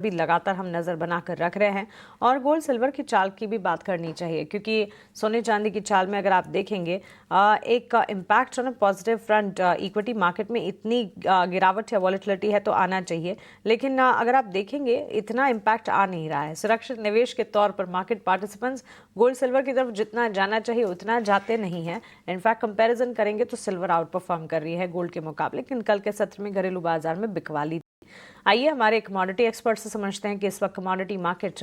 भी लगातार हम नज़र बनाकर रख रहे हैं। और गोल्ड सिल्वर की चाल की भी बात करनी चाहिए, क्योंकि सोने चांदी की चाल में अगर आप देखेंगे एक impact on positive front equity market में इतनी गिरावट या वॉलेटिलिटी है तो आना चाहिए, लेकिन अगर आप देखेंगे इतना इम्पैक्ट आ नहीं रहा है। सुरक्षित निवेश के तौर पर मार्केट पार्टिसिपेंट्स गोल्ड सिल्वर की तरफ जितना जाना चाहिए उतना जाते नहीं है। इनफैक्ट कंपैरिजन करेंगे तो सिल्वर आउट परफॉर्म कर रही है गोल्ड के मुकाबले, लेकिन कल के सत्र में घरेलू बाजार में बिकवाली। आइए हमारे कमोडिटी एक्सपर्ट से समझते हैं कि इस वक्त कमोडिटी मार्केट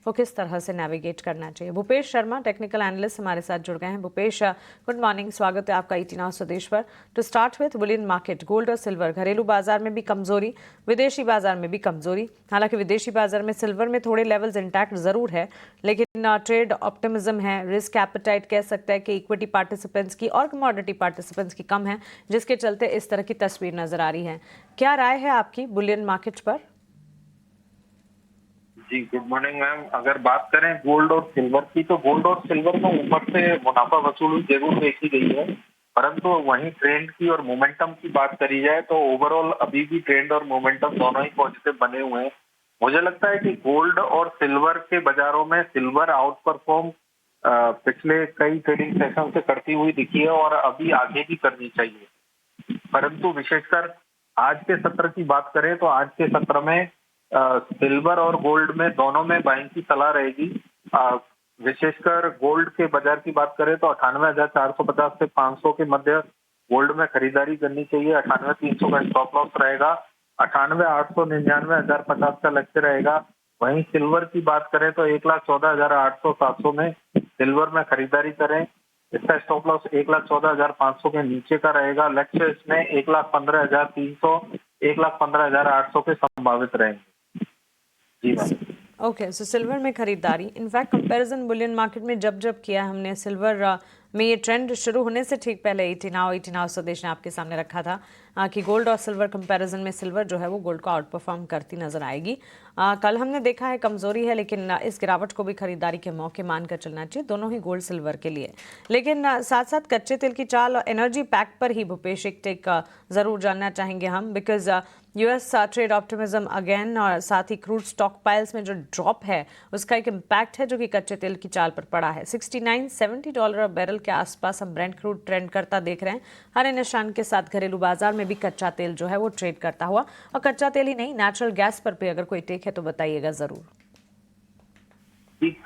को किस तरह से नेविगेट करना चाहिए। भूपेश शर्मा, टेक्निकल एनालिस्ट, हमारे साथ जुड़ गए हैं। भूपेश, गुड मॉर्निंग, स्वागत है आपका ईटी नाउ स्वदेश पर। To start with bullion market, gold और सिल्वर, घरेलू बाजार में भी कमजोरी, विदेशी बाजार में भी कमजोरी। हालांकि विदेशी बाजार में सिल्वर में थोड़े लेवल्स इंटैक्ट जरूर है, लेकिन ट्रेड ऑप्टिमिज्म है, रिस्क एपेटाइट कह सकता है कि इक्विटी पार्टिसिपेंट्स की और कमोडिटी पार्टिसिपेंट्स की कम है, जिसके चलते इस तरह की तस्वीर नजर आ रही है। क्या राय है आपकी बुलियन मार्केट पर? जी, गुड मॉर्निंग मैम। अगर बात करें गोल्ड और सिल्वर की, तो गोल्ड और सिल्वर में ऊपर से मुनाफा वसूली जरूर देखी गई है, परंतु वहीं ट्रेंड की और मोमेंटम की बात करी जाए तो ओवरऑल अभी भी ट्रेंड और मोमेंटम दोनों ही पॉजिटिव बने हुए हैं। मुझे लगता है कि गोल्ड और सिल्वर के बाजारों में सिल्वर आउट परफॉर्म पिछले कई ट्रेडिंग सेशन से करती हुई दिखी है और अभी आगे भी करनी चाहिए। परंतु विशेषकर आज के सत्र की बात करें तो आज के सत्र में सिल्वर और गोल्ड में दोनों में बाइंग की सलाह रहेगी। विशेषकर गोल्ड के बाजार की बात करें तो 98,450 से 500 के मध्य गोल्ड में खरीदारी करनी चाहिए। 98,300 का स्टॉप लॉस रहेगा। 98,800 99,050 का लक्ष्य रहेगा। वहीं सिल्वर की बात करें तो 1,14,800 700 में सिल्वर में खरीदारी करें। इसका स्टॉप लॉस 1,14,500 के नीचे का रहेगा। लक्ष्य इसमें 1,15,300 1,15,800 के संभावित रहेंगे। जी मैम। ओके, सो सिल्वर में खरीदारी, इनफैक्ट कंपैरिजन बुलियन मार्केट में जब जब किया हमने सिल्वर में, ये ट्रेंड शुरू होने से ठीक पहले ईटी नाउ स्वदेश ने आपके सामने रखा था कि गोल्ड और सिल्वर कंपैरिजन में सिल्वर जो है वो गोल्ड को आउट परफॉर्म करती नजर आएगी। कल हमने देखा है कमजोरी है, लेकिन इस गिरावट को भी खरीदारी के मौके मानकर चलना चाहिए, दोनों ही गोल्ड सिल्वर के लिए। लेकिन साथ साथ कच्चे तेल की चाल और एनर्जी पैक पर ही भूपेश एक टेक जरूर जानना चाहेंगे हम, because US trade optimism again, और साथ ही क्रूड स्टॉक पाइल्स में जो ड्रॉप है उसका एक इम्पैक्ट है जो कि कच्चे तेल की चाल पर पड़ा है। $69-70 बैरल के आसपास हम ब्रेंट क्रूड ट्रेंड करता देख रहे हैं। हरे निशान के साथ घरेलू बाजार में भी कच्चा तेल जो है वो ट्रेड करता हुआ, और कच्चा तेल ही नहीं, नेचुरल गैस पर भी अगर कोई टेक है तो बताइएगा जरूर।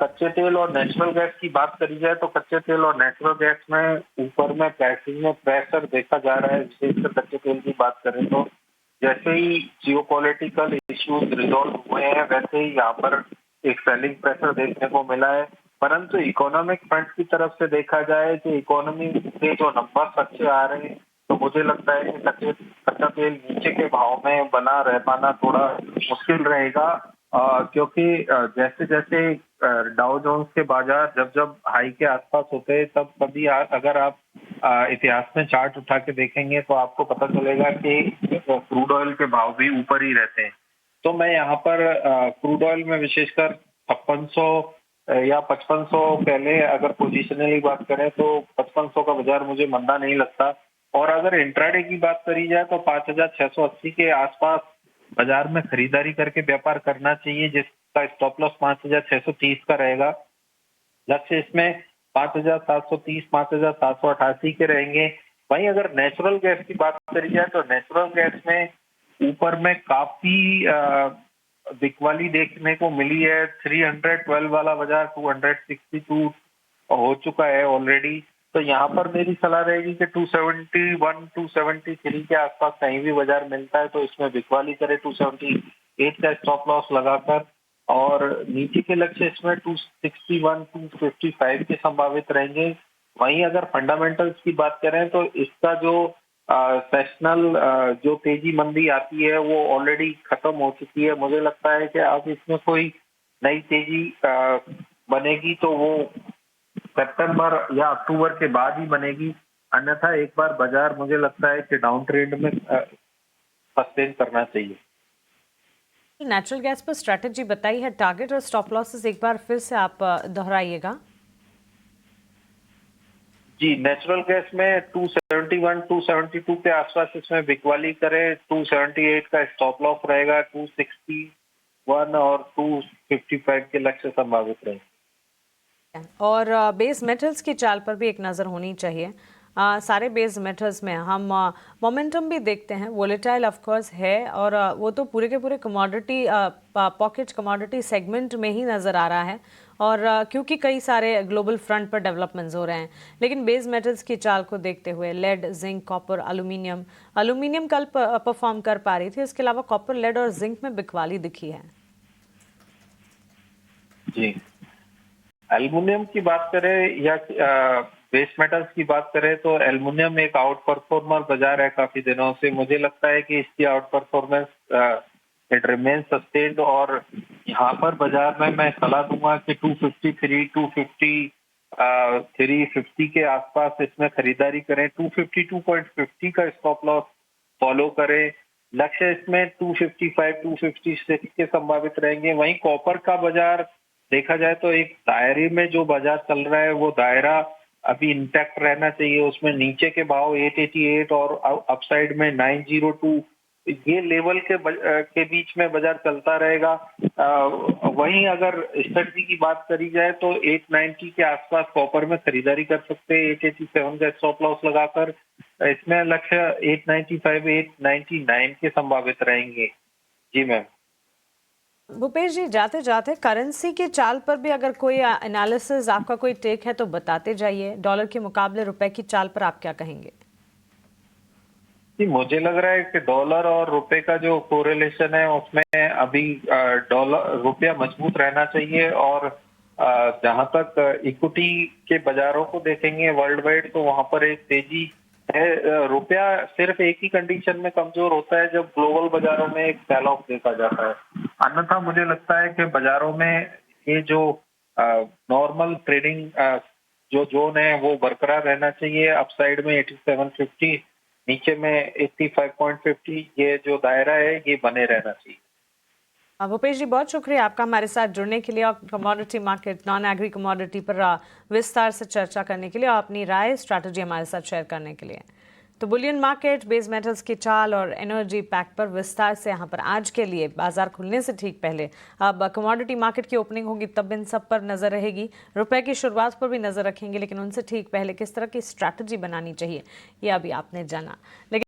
कच्चे तेल और नेचुरल गैस की बात करी जाए तो कच्चे तेल और नेचुरल गैस में ऊपर में प्राइसिंग में प्रेशर देखा जा रहा है। विशेषकर कच्चे तेल की बात करें तो जैसे ही जियोपॉलिटिकल इश्यूज रिजॉल्व हुए हैं, वैसे ही यहाँ पर एक सेलिंग प्रेशर देखने को मिला है। परंतु इकोनॉमिक फ्रंट की तरफ से देखा जाए कि इकोनॉमी के जो नंबर अच्छे आ रहे हैं, तो मुझे लगता है कि कच्चा तेल नीचे के भाव में बना रह पाना थोड़ा मुश्किल रहेगा। क्योंकि जैसे जैसे डाउ जोन्स के बाजार जब जब हाई के आसपास होते हैं, तब कभी अगर आप इतिहास में चार्ट उठा के देखेंगे तो आपको पता चलेगा कि क्रूड ऑयल के भाव भी ऊपर ही रहते हैं। तो मैं यहाँ पर क्रूड ऑयल में विशेषकर 5600 या 5500, पहले अगर पोजिशनली बात करें तो 5500 का बाजार मुझे मंदा नहीं लगता। और अगर इंट्राडे की बात करी जाए तो 5680 के आसपास बाजार में खरीदारी करके व्यापार करना चाहिए, जिसका स्टॉप लॉस 5630 का रहेगा। लक्ष्य इसमें 5730 5788 के रहेंगे। वहीं अगर नेचुरल गैस की बात करी जाए तो नेचुरल गैस में ऊपर में काफी बिकवाली देखने को मिली है। 312 वाला बाजार 262 हो चुका है ऑलरेडी। तो यहाँ पर मेरी सलाह रहेगी कि 271 273 के आसपास कहीं भी बाजार मिलता है तो इसमें बिकवाली करे 278 का स्टॉप लॉस लगाकर, और नीचे के लक्ष्य इसमें 261 255 के संभावित रहेंगे। वहीं अगर फंडामेंटल्स की बात करें तो इसका जो सेशनल जो तेजी मंदी आती है वो ऑलरेडी खत्म हो चुकी है। मुझे लगता है कि अब इसमें कोई नई तेजी बनेगी तो वो सितंबर या अक्टूबर के बाद ही बनेगी। अन्यथा एक बार बाजार मुझे लगता है कि डाउन ट्रेंड में सस्टेन करना चाहिए। नेचुरल गैस पर स्ट्रेटजी बताई है, टारगेट और स्टॉप लॉसेस एक बार फिर से आप दोहराइएगा। जी, नेचुरल गैस में 271 272 के आसपास इसमें बिकवाली करे। 278 का स्टॉप लॉस रहेगा। 260 251 और 255 के लक्ष्य संभावित रहे। और बेस मेटल्स की चाल पर भी एक नज़र होनी चाहिए। सारे बेस मेटल्स में हम मोमेंटम भी देखते हैं, वोलेटाइल ऑफ कोर्स है, और वो तो पूरे के पूरे कमोडिटी पॉकेट कमोडिटी सेगमेंट में ही नज़र आ रहा है, और क्योंकि कई सारे ग्लोबल फ्रंट पर डेवलपमेंट्स हो रहे हैं। लेकिन बेस मेटल्स की चाल को देखते हुए लेड, जिंक, कॉपर, एल्यूमिनियम कल परफॉर्म कर पा रही थी। इसके अलावा कॉपर, लेड और जिंक में बिकवाली दिखी है। जी, एल्युमिनियम की बात करें या बेस मेटल्स की बात करें तो एल्युमिनियम एक आउट परफॉर्मर बाजार है काफी दिनों से। मुझे लगता है कि इसकी out performance it remain sustained, और यहाँ पर बाजार में मैं सलाह दूंगा कि 253, 250, 350 के आसपास इसमें खरीदारी करें। 252.50 का स्टॉप लॉस फॉलो करें। लक्ष्य इसमें 255, 256 के संभावित रहेंगे। वहीं कॉपर का बाजार देखा जाए तो एक दायरे में जो बाजार चल रहा है वो दायरा अभी इंटैक्ट रहना चाहिए। उसमें नीचे के भाव 888 और अपसाइड में 902, ये लेवल के बीच में बाजार चलता रहेगा। वहीं अगर स्ट्रेटजी की बात करी जाए तो 890 के आसपास कॉपर में खरीदारी कर सकते हैं 887 का स्टॉप लॉस लगाकर। इसमें लक्ष्य 895, 899 के संभावित रहेंगे। जी मैम। भूपेश जी, जाते जाते करेंसी की चाल पर भी अगर कोई एनालिसिस, आपका कोई टेक है तो बताते जाइए। डॉलर के मुकाबले रुपए की चाल पर आप क्या कहेंगे? जी, मुझे लग रहा है कि डॉलर और रुपए का जो कोरिलेशन है उसमें अभी रुपया मजबूत रहना चाहिए। और जहां तक इक्विटी के बाजारों को देखेंगे वर्ल्ड वाइड तो वहां पर एक तेजी है। रुपया सिर्फ एक ही कंडीशन में कमजोर होता है जब ग्लोबल बाजारों में एक सेल ऑफ देखा जाता है। अन्यथा मुझे लगता है कि बाजारों में ये जो नॉर्मल ट्रेडिंग जो जोन है वो बरकरार रहना चाहिए। अपसाइड में 8750, नीचे में 85.50, ये जो दायरा है ये बने रहना चाहिए। भूपेश जी, बहुत शुक्रिया आपका हमारे साथ जुड़ने के लिए और commodity market, non agree commodity पर विस्तार से चर्चा करने के लिए और अपनी राय, स्ट्रैटेजी हमारे साथ शेयर करने के लिए। तो बुलियन मार्केट, बेस मेटल्स की चाल और एनर्जी पैक पर विस्तार से यहाँ पर आज के लिए बाजार खुलने से ठीक पहले अब कमोडिटी मार्केट की ओपनिंग होगी, तब इन सब पर नजर रहेगी। रुपए की शुरुआत पर भी नजर रखेंगे, लेकिन उनसे ठीक पहले किस तरह की स्ट्रैटेजी बनानी चाहिए ये अभी आपने जाना। लेकिन